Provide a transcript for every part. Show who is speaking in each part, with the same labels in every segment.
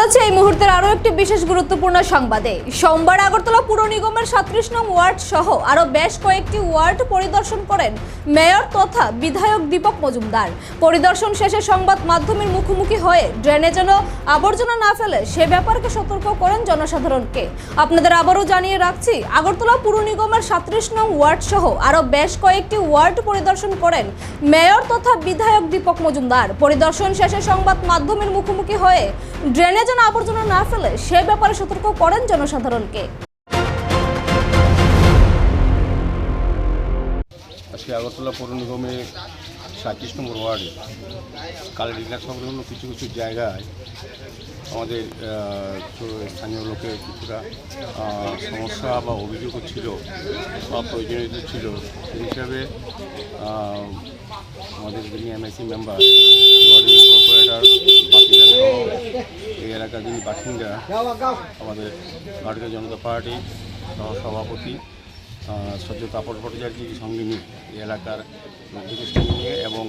Speaker 1: চলেছে এই মুহূর্তের আরো একটি বিশেষ গুরুত্বপূর্ণ সংবাদে। সোমবার আগরতলা পুর নিগমের 37 নং ওয়ার্ড সহ আরো বেশ কয়েকটি ওয়ার্ড পরিদর্শন করেন মেয়র তথা বিধায়ক দীপক মজুমদার। পরিদর্শন শেষে সংবাদ মাধ্যমের মুখোমুখি হয়ে ড্রেনে যেন আবর্জনা না ফেলে সে ব্যাপারে সতর্ক করেন জনসাধারণকে। আপনাদের আবারও জানিয়ে রাখছি, আগরতলা পুর নিগমের 37 নং ওয়ার্ড সহ আরো বেশ কয়েকটি ওয়ার্ড পরিদর্শন করেন মেয়র তথা বিধায়ক দীপক মজুমদার। পরিদর্শন শেষে সংবাদ মাধ্যমের মুখোমুখি হয়ে ড্রেনে যেন আবর্জনা না ফেলে সে ব্যাপারে সতর্ক করেন জনসাধারণকে।
Speaker 2: আজকে আগরতলা পৌর নিগমে 37 নম্বর ওয়ার্ডে কালেরিঘাট সংলগ্ন কিছু কিছু জায়গায় আমাদের স্থানীয় লোকের কিছুটা সমস্যা বা অভিযোগও ছিল বা প্রয়োজনীয়তা ছিল। সেই হিসাবে আমাদের যিনি এমআইসি মেম্বার, ওয়ার্ডের কর্পোরেটর, এই এলাকার যিনি বাসিন্দা, আমাদের ভারতীয় জনতা পার্টি সভাপতি সদ্য তাপস ভট্টাচার্যের সঙ্গে নিয়ে এই এলাকার লোকদের সঙ্গে নিয়ে এবং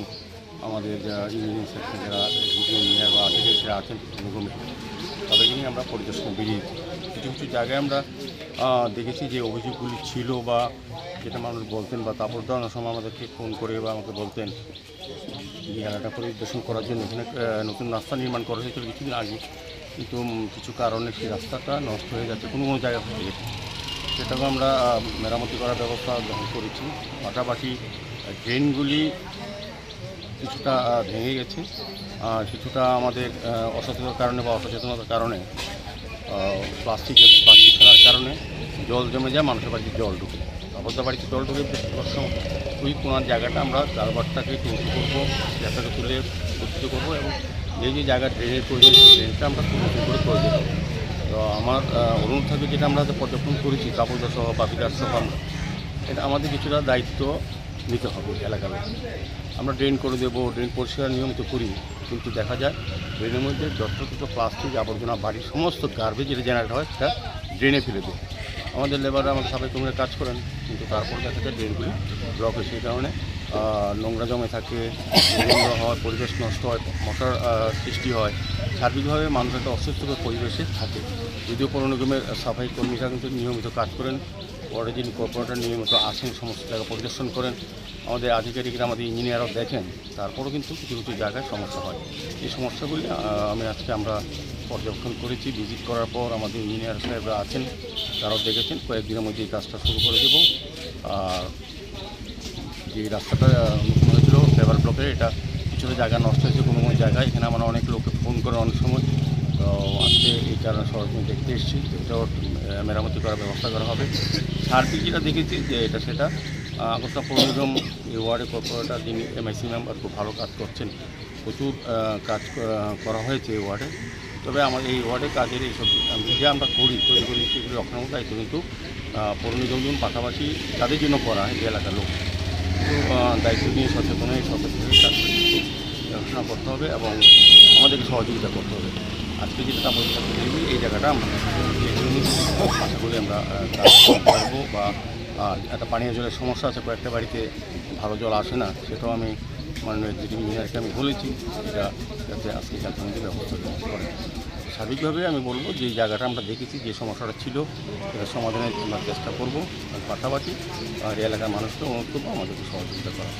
Speaker 2: আমাদের যারা ইঞ্জিনিয়ারিং সেকশন যারা ইঞ্জিনিয়ার বা আর্কিটেক্টরা আছেন নিগমে তাদেরকে নিয়ে আমরা পরিদর্শনে বেরিয়েছি। কিছু কিছু জায়গায় আমরা দেখেছি যে অভিযোগগুলি ছিল বা যেটা মানুষ বলতেন বা তাপস দা অনেক সময় আমাদেরকে ফোন করে বা আমাকে বলতেন এই এলাকা পরিদর্শন করার জন্য এখানে নতুন রাস্তা নির্মাণ করা হয়েছিল কিছুদিন আগে, কিন্তু কিছু কারণে সেই রাস্তাটা নষ্ট হয়ে যাচ্ছে, কোনো কোনো জায়গা হয়ে গেছে। সেটাকে আমরা মেরামতি করার ব্যবস্থা গ্রহণ করেছি। পাশাপাশি ড্রেনগুলি কিছুটা ভেঙে গেছে, কিছুটা আমাদের অসচেতনতার কারণে বা অসচেতনতার কারণে প্লাস্টিক ফেলার কারণে জল জমে যায়, মানুষের বাড়িতে জল ঢুকে, অবস্থা বাড়িতে জল ঢুকে ওই কোনার জায়গাটা আমরা চারবারটাকে তৈরি করবো, জায়গাটাকে তুলে উত্থিত করবো এবং যে জায়গা ড্রেনের প্রয়োজন সেই ড্রেনটা আমরা নতুন করে করে দেবো। তো আমার অনুরোধ থাকবে, যেটা আমরা পর্যবেক্ষণ করেছি কাপড়দা সহ বাপিদার সহ এটা আমাদের কিছুটা দায়িত্ব নিতে হবে এলাকার। আমরা ড্রেন করে দেবো, ড্রেন পরিষ্কার নিয়মিত করি, কিন্তু দেখা যায় ড্রেনের মধ্যে যত্রতত প্লাস্টিক আবর্জনা বাড়ির সমস্ত গার্বেজ যেটা জেনারেট হয় সেটা ড্রেনে ফেলে দেয়। আমাদের লেবাররা আমাদের সাফাই কর্মীরা কাজ করেন, কিন্তু তারপর দেখা যায় ড্রেনগুলি ব্লক হয়, সেই কারণে নোংরা জমে থাকে, দুর্গন্ধ হয়, পরিবেশ নষ্ট হয়, মশার সৃষ্টি হয়, সার্বিকভাবে মানুষ একটা অস্বস্তিকর পরিবেশে থাকে। যদিও পৌর নিগমের সাফাই কর্মীরা কিন্তু নিয়মিত কাজ করেন, পরে যিনি কর্পোরেটর নিয়মিত আসেন, সমস্ত জায়গা পরিদর্শন করেন, আমাদের আধিকারিকরা আমাদের ইঞ্জিনিয়ারও দেখেন, তারপরেও কিন্তু কিছু কিছু জায়গায় সমস্যা হয়। এই সমস্যাগুলি আমরা পর্যবেক্ষণ করেছি। ভিজিট করার পর আমাদের ইঞ্জিনিয়ার সাহেবরা আছেন, তারাও দেখেছেন। কয়েকদিনের মধ্যে এই কাজটা শুরু করে দেব। আর যে রাস্তাটা নতুন হয়েছিল ফেভার ব্লকে, এটা কিছুটা জায়গা নষ্ট হয়েছে কোনো কোনো জায়গায়। এখানে আমরা অনেক লোককে ফোন করে অনেক সময়, তো আজকে এই কারণে সরকার দেখতে এসেছি, এটাও মেরামতি করার ব্যবস্থা করা হবে। সার্বিক যেটা দেখেছি যে এটা সেটা আগরতলা পৌর নিগম এই ওয়ার্ডের কর্পোরেটর যিনি এমআইসি মেম্বার খুব ভালো কাজ করছেন, প্রচুর কাজ করা হয়েছে এই ওয়ার্ডে। তবে আমাদের এই ওয়ার্ডের কাজের এইসব যে আমরা করি তৈরি করি সেগুলি রক্ষণাবেক্ষণ দায়িত্ব কিন্তু পৌর নিগম যেমন পাশাপাশি তাদের জন্য করা হয়, যে এলাকার লোক দায়িত্ব নিয়ে সচেতন হয়ে কাজগুলি দেখাশোনা করতে হবে এবং আমাদেরকে সহযোগিতা করতে হবে। আজকে যেটা পরিষ্কার করে দিবি এই জায়গাটা আমরা আশা করি আমরা কাজ করবো। বা একটা পানীয় জলের সমস্যা আছে, কয়েকটা বাড়িতে ভালো জল আসে না, সেটাও আমি মাননীয় এক্সিকিউটিভ ইঞ্জিনিয়ারকে আমি বলেছি এটা যাতে আজকে কালকে ব্যবস্থা করে। স্বাভাবিকভাবে আমি বলবো যে জায়গাটা আমরা দেখেছি যে সমস্যাটা ছিল সেটা সমাধানের আমরা চেষ্টা করবো, পাশাপাশি আর এলাকার মানুষকে অনুরোধ করবো আমাদেরকে সহযোগিতা করা।